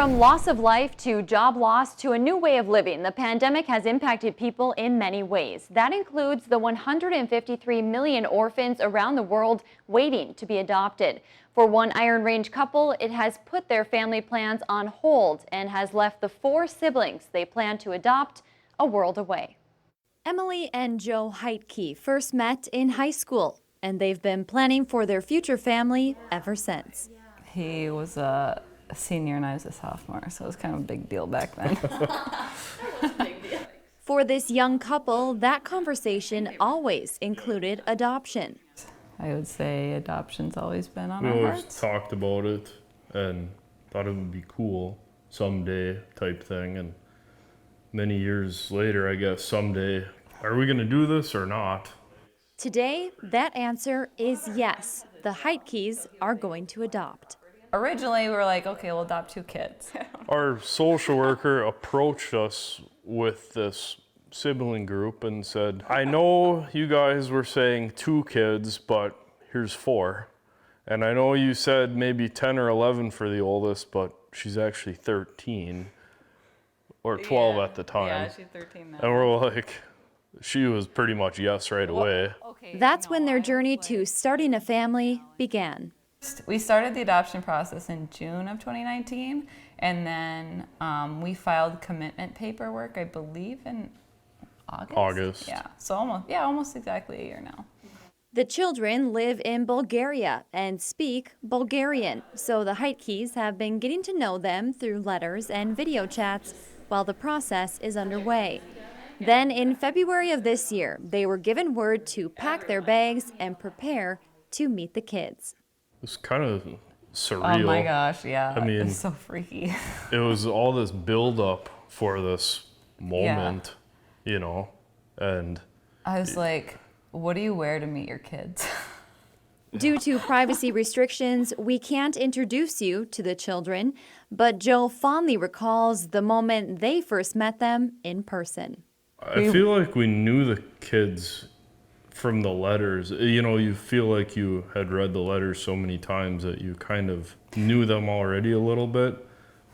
From loss of life to job loss to a new way of living, the pandemic has impacted people in many ways. That includes the 153 million orphans around the world waiting to be adopted. For one Iron Range couple, it has put their family plans on hold and has left the 4 siblings they plan to adopt a world away. Emily and Joe Heitke first met in high school, and they've been planning for their future family ever since. He was a senior and I was a sophomore, so it was kind of a big deal back then. For this young couple, that conversation always included adoption. I would say adoption's always been on our We always hearts. talked about it and thought it would be cool someday type thing. And many years later, I guess someday, are we going to do this or not? Today, that answer is yes. The Heitkes are going to adopt. Originally, we were like, okay, we'll adopt 2 kids. Our social worker approached us with this sibling group and said, I know you guys were saying 2 kids, but here's 4. And I know you said maybe 10 or 11 for the oldest, but she's actually 13 or 12 at the time. Yeah, she's 13 now. And we're like, she was pretty much yes right away. That's when their journey to starting a family began. We started the adoption process in June of 2019, and then we filed commitment paperwork, I believe, in August. Yeah, so almost exactly a year now. The children live in Bulgaria and speak Bulgarian, so the Heitkes have been getting to know them through letters and video chats while the process is underway. Then in February of this year, they were given word to pack their bags and prepare to meet the kids. It was kind of surreal. Oh my gosh, yeah. I mean, it's so freaky. It was all this build up for this moment, you know, and I was like, what do you wear to meet your kids? Due to privacy restrictions, we can't introduce you to the children, but Joe fondly recalls the moment they first met them in person. I feel like we knew the kids from the letters. You know, you feel like you had read the letters so many times that you kind of knew them already a little bit,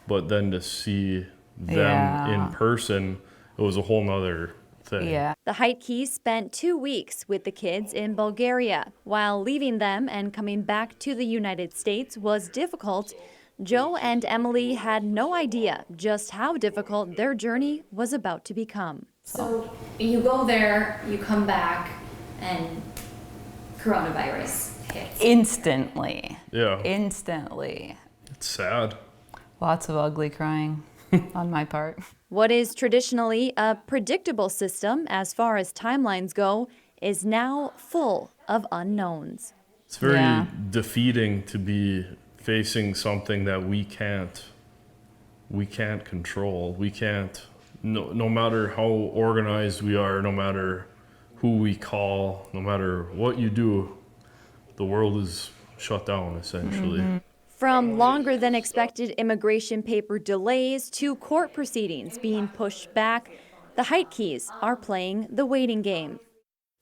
but then to see them in person, it was a whole nother thing. Yeah. The Heitkes spent 2 weeks with the kids in Bulgaria. While leaving them and coming back to the United States was difficult, Joe and Emily had no idea just how difficult their journey was about to become. So you go there, you come back, and coronavirus hits. Instantly. Yeah. Instantly. It's sad. Lots of ugly crying on my part. What is traditionally a predictable system as far as timelines go is now full of unknowns. It's very defeating to be facing something that we can't control. We can't, no matter how organized we are, no matter who we call, no matter what you do, the world is shut down essentially. Mm-hmm. From longer than expected immigration paper delays to court proceedings being pushed back, the Heitkes are playing the waiting game,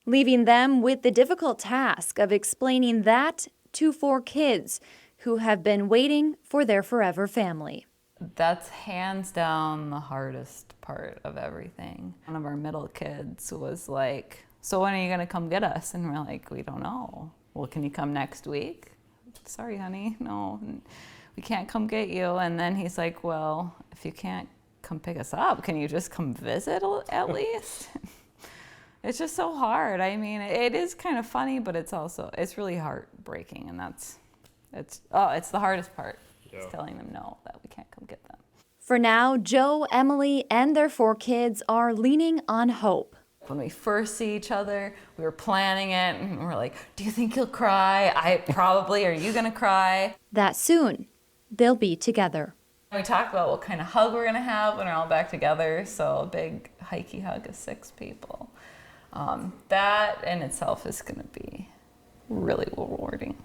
leaving them with the difficult task of explaining that to 4 kids who have been waiting for their forever family. That's hands down the hardest part of everything. One of our middle kids was like, so when are you gonna come get us? And we're like, we don't know. Well, can you come next week? Sorry, honey, no, we can't come get you. And then he's like, well, if you can't come pick us up, can you just come visit at least? It's just so hard. I mean, it is kind of funny, but it's really heartbreaking, and it's the hardest part. Is telling them no, that we can't come get them. For now, Joe, Emily, and their 4 kids are leaning on hope. When we first see each other, we were planning it, and we're like, do you think he'll cry? Are you gonna cry? That soon, they'll be together. We talked about what kind of hug we're gonna have when we're all back together, so a big hikey hug of 6 people. That in itself is gonna be really rewarding.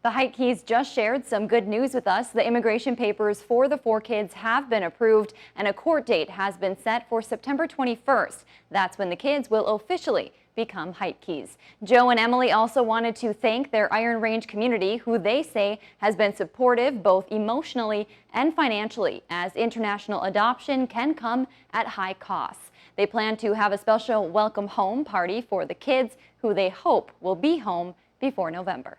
The Heitkes just shared some good news with us. The immigration papers for the 4 kids have been approved, and a court date has been set for September 21st. That's when the kids will officially become Hike Keys. Joe and Emily also wanted to thank their Iron Range community, who they say has been supportive both emotionally and financially, as international adoption can come at high costs. They plan to have a special welcome home party for the kids, who they hope will be home before November.